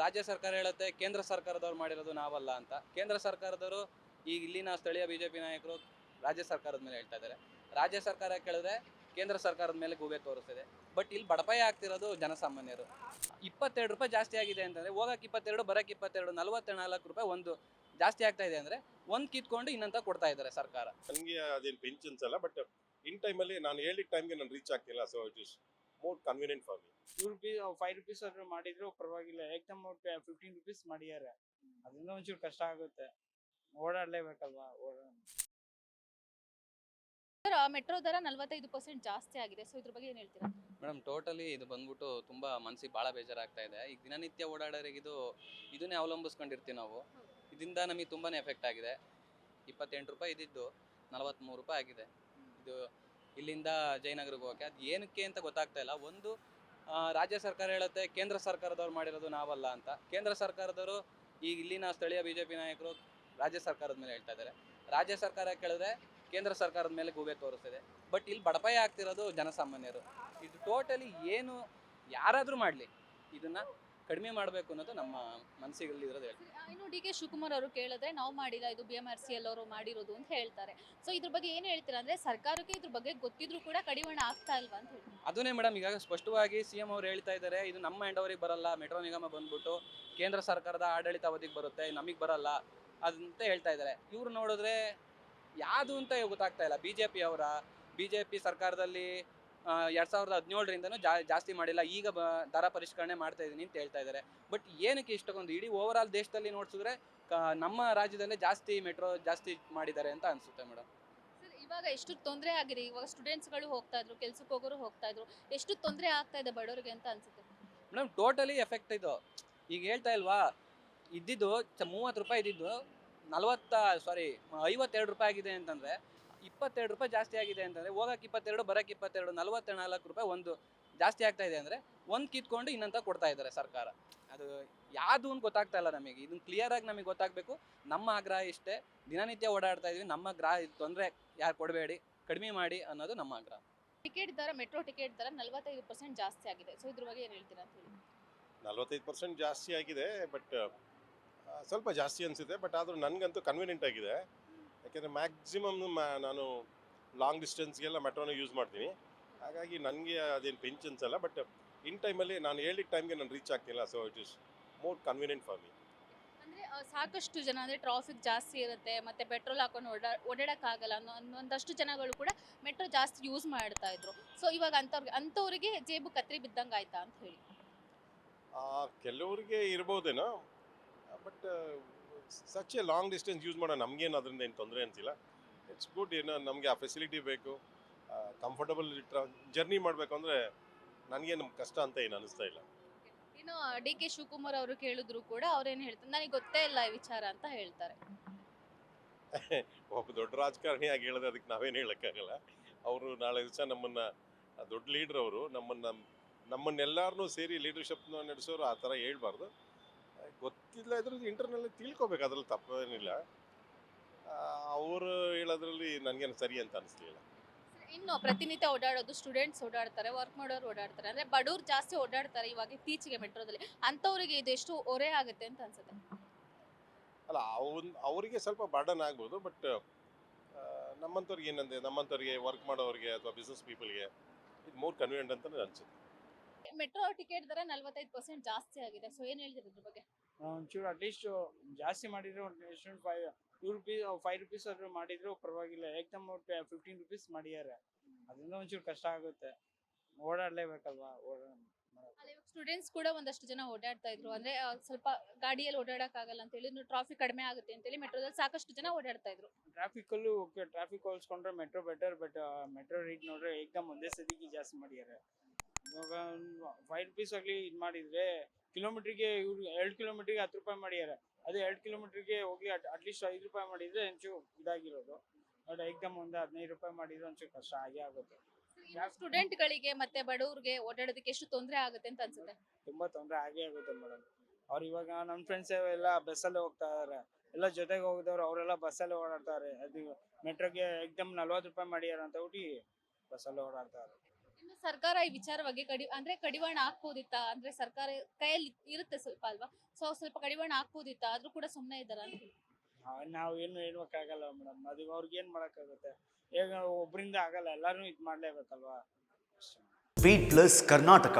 ರಾಜ್ಯ ಸರ್ಕಾರ ಹೇಳುತ್ತೆ ಕೇಂದ್ರ ಸರ್ಕಾರದವ್ರು ಮಾಡಿರೋದು ನಾವಲ್ಲ ಅಂತ. ಕೇಂದ್ರ ಸರ್ಕಾರದವರು ಈಗ ಇಲ್ಲಿನ ಸ್ಥಳೀಯ ಬಿಜೆಪಿ ನಾಯಕರು ರಾಜ್ಯ ಸರ್ಕಾರದ ಮೇಲೆ ಹೇಳ್ತಾ ಇದ್ದಾರೆ. ರಾಜ್ಯ ಸರ್ಕಾರ ಕೇಳಿದ್ರೆ ಕೇಂದ್ರ ಸರ್ಕಾರದ ಮೇಲೆ ಗೂಬೆ ತೋರಿಸ್ತಿದೆ. ಬಟ್ ಇಲ್ಲಿ ಬಡಪಾಯಿ ಆಗ್ತಿರೋದು ಜನಸಾಮಾನ್ಯರು. 22 ರೂಪಾಯಿ ಜಾಸ್ತಿ ಆಗಿದೆ ಅಂತಂದ್ರೆ ಹೋಗಕ್ಕೆ 22 ಬರಕ್ಕೆ 22 44 ರೂಪಾಯಿ ಒಂದು ಜಾಸ್ತಿ ಆಗ್ತಾ ಇದೆ ಅಂದ್ರೆ ಒಂದ್ ಕಿತ್ಕೊಂಡು ಇನ್ನಂತ ಕೊಡ್ತಾ ಇದ್ದಾರೆ ಸರ್ಕಾರ. ನನಗೆ ಅದೇನು ಪಿಂಚ್ ಅನ್ಸಲ್ಲ, ಬಟ್ ಇನ್ ಟೈಮಲ್ಲಿ ನಾನು ಹೇಳಿದ ಟೈಮ್ಗೆ ನಾನು ರೀಚ್ ಆಗ್ತಿಲ್ಲ. So it is more convenient for me. ₹5 ಆದ್ರೂ ಮಾಡಿದ್ರು ಪರವಾಗಿಲ್ಲ. ಏಕ್ದಮ್ 15 ರುಪೀಸ್ ಮಾಡಿದ್ದಾರೆ. ಅದರಿಂದ ಒಂಚೂರು ಕಷ್ಟ ಆಗುತ್ತೆ. ಓಡಾಡ್ಲೇಬೇಕಲ್ವಾ. ಸರ್, ಮೆಟ್ರೋ ದರ 45% ಜಾಸ್ತಿ ಆಗಿದೆ. ಸೊ ಇದ್ರ ಬಗ್ಗೆ ಏನ್ ಹೇಳ್ತೀರಾ? ಮೇಡಮ್, ಟೋಟಲಿ ಇದು ಬಂದ್ಬಿಟ್ಟು ತುಂಬಾ ಮನಸ್ಸಿಗೆ ಭಾಳ ಬೇಜಾರಾಗ್ತಾ ಇದೆ. ಈಗ ದಿನನಿತ್ಯ ಓಡಾಡೋರಿಗೆ ಇದನ್ನೇ ಅವಲಂಬಿಸ್ಕೊಂಡಿರ್ತೀವಿ ನಾವು. ಇದರಿಂದ ನಮಗೆ ತುಂಬಾನೇ ಎಫೆಕ್ಟ್ ಆಗಿದೆ. 28 ರೂಪಾಯಿ ಇದ್ದಿದ್ದು 43 ರೂಪಾಯಿ ಆಗಿದೆ. ಇದು ಇಲ್ಲಿಂದ ಜಯನಗರಕ್ಕೆ ಹೋಗಕ್ಕೆ ಅದು ಏನಕ್ಕೆ ಅಂತ ಗೊತ್ತಾಗ್ತಾ ಇಲ್ಲ. ಒಂದು ರಾಜ್ಯ ಸರ್ಕಾರ ಹೇಳುತ್ತೆ ಕೇಂದ್ರ ಸರ್ಕಾರದವ್ರು ಮಾಡಿರೋದು ನಾವಲ್ಲ ಅಂತ. ಕೇಂದ್ರ ಸರ್ಕಾರದವರು ಈಗ ಇಲ್ಲಿನ ಸ್ಥಳೀಯ ಬಿಜೆಪಿ ನಾಯಕರು ರಾಜ್ಯ ಸರ್ಕಾರದ ಮೇಲೆ ಹೇಳ್ತಾ ಇದ್ದಾರೆ. ರಾಜ್ಯ ಸರ್ಕಾರ ಕೇಳಿದ್ರೆ ಕೇಂದ್ರ ಸರ್ಕಾರದ ಮೇಲೆ ಗೂಬೆ ತೋರಿಸ್ತಿದೆ. ಬಟ್ ಇಲ್ಲಿ ಬಡಪಾಯಿ ಆಗ್ತಿರೋದು ಜನಸಾಮಾನ್ಯರು. ಇದು ಟೋಟಲಿ ಏನು ಯಾರಾದರೂ ಮಾಡಲಿ ಇದನ್ನ ಕಡಿಮೆ ಮಾಡಬೇಕು ಅನ್ನೋದು ನಮ್ಮ ಮನಸ್ಸಿನಲ್ಲಿ ಇರೋದು ಹೇಳ್ತೀವಿ. ಇನ್ನು ಡಿ.ಕೆ. ಶಿವಕುಮಾರ್ ಅವರು ಕೇಳಿದ್ರೆ ನಾವು ಮಾಡಿಲ್ಲ, ಇದು BMRCL ಅವರು ಮಾಡಿರೋದು ಅಂತ ಹೇಳ್ತಾರೆ. ಸೊ ಇದ್ರ ಬಗ್ಗೆ ಏನ್ ಹೇಳ್ತೀರಾ? ಅಂದ್ರೆ ಸರ್ಕಾರಕ್ಕೆ ಇದ್ರ ಬಗ್ಗೆ ಗೊತ್ತಿದ್ರು ಕೂಡ ಕಡಿವಾಣ ಆಗ್ತಾ ಇಲ್ವಾ ಅಂತ ಹೇಳ್ತಾರೆ. ಅದನ್ನೇ ಮೇಡಮ್, ಈಗ ಸ್ಪಷ್ಟವಾಗಿ CM ಅವರು ಹೇಳ್ತಾ ಇದ್ದಾರೆ, ಇದು ನಮ್ಮ ಹ್ಯಾಂಡ್ ಬರಲ್ಲ. ಮೆಟ್ರೋ ನಿಗಮ ಬಂದ್ಬಿಟ್ಟು ಕೇಂದ್ರ ಸರ್ಕಾರದ ಆಡಳಿತ ಅವಧಿಗೆ ಬರುತ್ತೆ, ನಮಗೆ ಬರಲ್ಲ ಅದಂತ ಹೇಳ್ತಾ ಇದ್ದಾರೆ. ಇವ್ರು ನೋಡಿದ್ರೆ ಯಾವುದು ಅಂತ ಗೊತ್ತಾಗ್ತಾ ಇಲ್ಲ. ಬಿಜೆಪಿ ಸರ್ಕಾರದಲ್ಲಿ 2017ರಿಂದನೂ ಜಾಸ್ತಿ ಮಾಡಿಲ್ಲ, ಈಗ ದರ ಪರಿಷ್ಕರಣೆ ಮಾಡ್ತಾ ಇದೀನಿ ಅಂತ ಹೇಳ್ತಾ ಇದ್ದಾರೆ. ಬಟ್ ಏನಕ್ಕೆ ಇಷ್ಟೊಂದು ಇಡೀ ಓವರ್ ಆಲ್ ದೇಶದಲ್ಲಿ ನೋಡ್ಸಿದ್ರೆ ನಮ್ಮ ರಾಜ್ಯದಲ್ಲೇ ಮೆಟ್ರೋ ಜಾಸ್ತಿ ಮಾಡಿದ್ದಾರೆ ಅಂತ ಅನ್ಸುತ್ತೆ ಮೇಡಮ್. ಸರ್, ಇವಾಗ ಎಷ್ಟು ತೊಂದರೆ ಆಗಿದೆ. ಇವಾಗ ಸ್ಟೂಡೆಂಟ್ಸ್ಗಳು ಹೋಗ್ತಾ ಇದ್ರು, ಕೆಲ್ಸಕ್ಕೆ ಹೋಗೋರು ಹೋಗ್ತಾ ಇದ್ರು. ಎಷ್ಟು ತೊಂದರೆ ಆಗ್ತಾ ಇದೆ ಬಡವರಿಗೆ ಅಂತ ಅನ್ಸುತ್ತೆ ಮೇಡಮ್. ಟೋಟಲಿ ಎಫೆಕ್ಟ್ ಇದು. ಈಗ ಹೇಳ್ತಾ ಇಲ್ವಾ, ಇದ್ದಿದ್ದು 30 ರೂಪಾಯಿ ಇದ್ದಿದ್ದು 52 ರೂಪಾಯಿ ಆಗಿದೆ ಅಂತಂದ್ರೆ 22 ರೂಪಾಯಿ ಜಾಸ್ತಿ ಆಗಿದೆ ಅಂತಂದ್ರೆ ಹೋಗಕ್ಕೆ 22 ಬರಕ್ಕೆ 22 44 ರೂಪಾಯಿ ಒಂದು ಜಾಸ್ತಿ ಆಗ್ತಾ ಇದೆ ಅಂದ್ರೆ ಒಂದ್ ಕಿತ್ಕೊಂಡು ಇನ್ನಂತ ಕೊಡ್ತಾ ಇದ್ದಾರೆ ಸರ್ಕಾರ. ಅದು ಯಾವುದು ಅಂತ ಗೊತ್ತಾಗ್ತಾ ಇಲ್ಲ ನಮಗೆ. ಇದನ್ನ ಕ್ಲಿಯರ್ ಆಗಿ ನಮಗೆ ಗೊತ್ತಾಗಬೇಕು. ನಮ್ಮ ಆಗ್ರಹ ಇಷ್ಟೇ, ದಿನನಿತ್ಯ ಓಡಾಡ್ತಾ ಇದೀವಿ, ನಮ್ಮ ತೊಂದರೆ ಯಾರು ಕೊಡಬೇಡಿ, ಕಡಿಮೆ ಮಾಡಿ ಅನ್ನೋದು ನಮ್ಮ ಆಗ್ರಹ. ಮೆಟ್ರೋ ಟಿಕೆಟ್ ದರ 45% ಜಾಸ್ತಿ ಆಗಿದೆ. ಸೊ ಇದ್ರ ಬಗ್ಗೆ ಏನ್ ಹೇಳ್ತೀರಾ ಅಂತ ಹೇಳಿ? 45% ಜಾಸ್ತಿ ಆಗಿದೆ, ಬಟ್ ಸ್ವಲ್ಪ ಜಾಸ್ತಿ ಅನಿಸುತ್ತೆ. ಬಟ್ ಆದರೂ ನನಗಂತೂ ಕನ್ವೀನಿಯಂಟ್ ಆಗಿದೆ. ಯಾಕೆಂದರೆ ಮ್ಯಾಕ್ಸಿಮಮ್ ನಾನು ಲಾಂಗ್ ಡಿಸ್ಟೆನ್ಸ್ಗೆಲ್ಲ ಮೆಟ್ರೋನ ಯೂಸ್ ಮಾಡ್ತೀನಿ. ಹಾಗಾಗಿ ನನಗೆ ಅದೇನು ಪಿಂಚ್ ಅನ್ಸಲ್ಲ, ಬಟ್ ಇನ್ ಟೈಮಲ್ಲಿ ನಾನು ಹೇಳಿದ ಟೈಮ್ಗೆ ನಾನು ರೀಚ್ ಆಗ್ತಿಲ್ಲ. So it is more convenient for me. ಅಂದ್ರೆ ಸಾಕಷ್ಟು ಜನ ಅಂದ್ರೆ ಟ್ರಾಫಿಕ್ ಜಾಸ್ತಿ ಇರುತ್ತೆ, ಮತ್ತೆ ಪೆಟ್ರೋಲ್ ಹಾಕೊಂಡು ಓಡಾಡಕ್ಕಾಗಲ್ಲ ಅನ್ನೋ ಒಂದಷ್ಟು ಜನಗಳು ಕೂಡ ಮೆಟ್ರೋ ಜಾಸ್ತಿ ಯೂಸ್ ಮಾಡ್ತಾ ಇದ್ರು. ಸೊ ಇವಾಗ ಅಂತವ್ರಿಗೆ ಜೇಬು ಕತ್ರಿ ಬಿದ್ದಂಗೆ ಆಯ್ತಾ ಅಂತ ಹೇಳಿ? ಕೆಲವರಿಗೆ ಇರ್ಬೋದೇನೋ, but such a long distance use ಮಾಡೋ ನಮಗೇನು ಅದರಿಂದ ಏನು ತೊಂದರೆ ಅನಿಸಿಲ್ಲ. It's good. ಏನೋ ನಮಗೆ ಆ ಫೆಸಿಲಿಟಿ ಬೇಕು, ಕಂಫರ್ಟಬಲ್ ಜರ್ನಿ ಮಾಡಬೇಕು ಅಂದರೆ ನನಗೇನು ಕಷ್ಟ ಅಂತ ಏನು ಅನಿಸ್ತಾ ಇಲ್ಲ. ಇನ್ನು ಡಿ.ಕೆ. ಶಿವಕುಮಾರ್ ಅವರು ಕೇಳಿದ್ರು ಕೂಡ ಅವ್ರೇನು ಹೇಳ್ತಾರೆ, ನನಗೆ ಗೊತ್ತೇ ಇಲ್ಲ ಈ ವಿಚಾರ ಅಂತ ಹೇಳ್ತಾರೆ. ಒಬ್ಬ ದೊಡ್ಡ ರಾಜಕಾರಣಿಯಾಗಿ ಹೇಳಿದ್ರೆ ಅದಕ್ಕೆ ನಾವೇನು ಹೇಳೋಕ್ಕಾಗಲ್ಲ. ಅವರು ನಾಳೆ ದಿವಸ ನಮ್ಮನ್ನು ದೊಡ್ಡ ಲೀಡ್ರ್, ಅವರು ನಮ್ಮನ್ನೆಲ್ಲರನ್ನೂ ಸೇರಿ ಲೀಡರ್ಶಿಪ್ನ ನಡೆಸೋರು ಆ ಥರ ಹೇಳ್ಬಾರ್ದು. ಗೊತ್ತಿಲ್ಲ ಇದ್ರದ್ದು ಇಂಟರ್ನಲ್ ತಿಳ್ಕೊಬೇಕು, ಅದ್ರಲ್ಲಿ ತಪ್ಪೇನಿಲ್ಲ. ಅವರು ಹೇಳೋದ್ರಲ್ಲಿ ನನಗೇನು ಸರಿ ಅಂತ ಅನಿಸ್ಲಿಲ್ಲ. ಇನ್ನು ಪ್ರತಿನಿತ್ಯ ಓಡಾಡೋದು ಸ್ಟೂಡೆಂಟ್ಸ್ ಓಡಾಡ್ತಾರೆ, ವರ್ಕ್ ಮಾಡೋರು ಓಡಾಡ್ತಾರೆ, ಅಂದ್ರೆ ಬಡವ್ರು ಜಾಸ್ತಿ ಓಡಾಡ್ತಾರೆ ಇವಾಗ ಇತ್ತೀಚೆಗೆ ಮೆಟ್ರೋದಲ್ಲಿ. ಅಂಥವ್ರಿಗೆ ಇದು ಎಷ್ಟು ಹೊರೆ ಆಗುತ್ತೆ ಅಂತ ಅನ್ಸುತ್ತೆ? ಅಲ್ಲ, ಅವರಿಗೆ ಸ್ವಲ್ಪ ಬರ್ಡನ್ ಆಗ್ಬೋದು, ಬಟ್ ನಮ್ಮಂಥವ್ರಿಗೆ ಏನಂದರೆ, ನಮ್ಮಂಥವ್ರಿಗೆ ವರ್ಕ್ ಮಾಡೋರಿಗೆ ಅಥವಾ ಬಿಸ್ನೆಸ್ ಪೀಪಲ್ಗೆ ಇದು ಮೋರ್ ಕನ್ವೀನಿಯಂಟ್ ಅಂತ ಅನಿಸುತ್ತೆ. ಮೆಟ್ರೋ ಟಿಕೆಟ್ ದರ 45% ಜಾಸ್ತಿ ಆಗಿದೆ. ಸೊ ಏನ್ ಹೇಳ್ತೀರಿ ಇದ್ರ ಬಗ್ಗೆ? ಒಂಚೂರು ಅಟ್ಲೀಸ್ಟ್ ಜಾಸ್ತಿ ಮಾಡಿದ್ರು ಎಷ್ಟೊಂದು ₹5 ಆದ್ರೂ ಮಾಡಿದ್ರು ಪರವಾಗಿಲ್ಲ. ಏಕ್ದಮ್ 15 ರುಪೀಸ್ ಮಾಡಿದ್ದಾರೆ. ಅದರಿಂದ ಒಂಚೂರು ಕಷ್ಟ ಆಗುತ್ತೆ. ಓಡಾಡ್ಲೇಬೇಕಲ್ವಾ. ಸ್ಟೂಡೆಂಟ್ಸ್ ಕೂಡ ಒಂದಷ್ಟು ಜನ ಓಡಾಡ್ತಾ ಇದ್ರು. ಅಂದ್ರೆ ಸ್ವಲ್ಪ ಗಾಡಿಯಲ್ಲಿ ಓಡಾಡಕ್ ಆಗಲ್ಲ ಅಂತ ಹೇಳಿ, ಟ್ರಾಫಿಕ್ ಕಡಿಮೆ ಆಗುತ್ತೆ ಅಂತ ಹೇಳಿ ಮೆಟ್ರೋದಲ್ಲಿ ಸಾಕಷ್ಟು ಜನ ಓಡಾಡ್ತಾ ಇದ್ರು. ಟ್ರಾಫಿಕ್ ಅಲ್ಲೂ ಓಕೆ, ಟ್ರಾಫಿಕ್ ಹೋಲಿಸ್ಕೊಂಡ್ರೆ metro better. But metro rate ನೋಡ್ರೆ ಏಕ್ದಮ್ ಒಂದೇ ಸತಿಗೆ ಜಾಸ್ತಿ ಮಾಡಿದ್ದಾರೆ. ಇವಾಗ ₹5 ಆಗ್ಲಿ ಇದು ಮಾಡಿದ್ರೆ ಕಿಲೋಮೀಟ್ರಿಗೆ ಇವ್ರು 2 ಕಿಲೋಮೀಟ್ರಿಗೆ 10 ರೂಪಾಯಿ ಮಾಡಿದ್ದಾರೆ. ಅದೇ 2 ಕಿಲೋಮೀಟ್ರಿಗೆ ಹೋಗಿ ಅಟ್ಲೀಸ್ಟ್ 5 ರೂಪಾಯಿ ಮಾಡಿದ್ರೆ ಒಂಚೂರು ಇದಾಗಿರೋದು. ಬಟ್ ಏಕ್ದಮ್ ಒಂದು 15 ರೂಪಾಯಿ ಮಾಡಿದ್ರೆ ಒಂಚೂರು ಕಷ್ಟ ಆಗೇ ಆಗುತ್ತೆ. ಸ್ಟೂಡೆಂಟ್ ಗಳಿಗೆ ಮತ್ತೆ ಬಡವರಿಗೆ ಓಡಾಡೋದಕ್ಕೆ ಎಷ್ಟು ತೊಂದರೆ ಆಗುತ್ತೆ ಅಂತ ಅನ್ಸುತ್ತೆ? ತುಂಬಾ ತೊಂದರೆ ಆಗೇ ಆಗುತ್ತೆ ಮೇಡಮ್. ಅವ್ರು ಇವಾಗ ನಮ್ಮ ಫ್ರೆಂಡ್ಸ್ ಎಲ್ಲ ಬಸ್ಸಲ್ಲೇ ಹೋಗ್ತಾ ಇದಾರೆ. ಎಲ್ಲ ಜೊತೆಗೆ ಹೋಗಿದವ್ರು ಅವರೆಲ್ಲ ಬಸ್ಸಲ್ಲೇ ಓಡಾಡ್ತಾರೆ. ಅದು ಮೆಟ್ರೋಗೆ ಏಕ್ದಮ್ 40 ರೂಪಾಯಿ ಮಾಡಿದಾರೆ ಅಂತ ಬಸ್ಸಲ್ಲೇ ಓಡಾಡ್ತಾರೆ. ಇನ್ನು ಸರ್ಕಾರ ಈ ವಿಚಾರವಾಗಿ ಕಡಿವಾಣ ಹಾಕ್ಬೋದಿತ್ತಾ? ಅಂದ್ರೆ ಸರ್ಕಾರ ಕೈಯಲ್ಲಿ ಇರುತ್ತೆ ಸ್ವಲ್ಪ ಅಲ್ವಾ, ಸೊ ಸ್ವಲ್ಪ ಕಡಿವಾಣ ಹಾಕ್ಬೋದಿತ್ತಾ? ಆದ್ರೂ ಕೂಡ ಸುಮ್ಮನೆ ಇದ್ದಾರ ಅಂತ ಹೇಳಿ. ನಾವೇನು ಹೇಳ್ಬೇಕಾಗಲ್ಲ ಮೇಡಮ್, ಅದು ಅವ್ರಿಗೆ ಏನು ಮಾಡೋಕ್ಕಾಗುತ್ತೆ. ಈಗ ಒಬ್ಬರಿಂದ ಆಗಲ್ಲ, ಎಲ್ಲರೂ ಇದು ಮಾಡಲೇಬೇಕಲ್ವಾ. Beet plus Karnataka.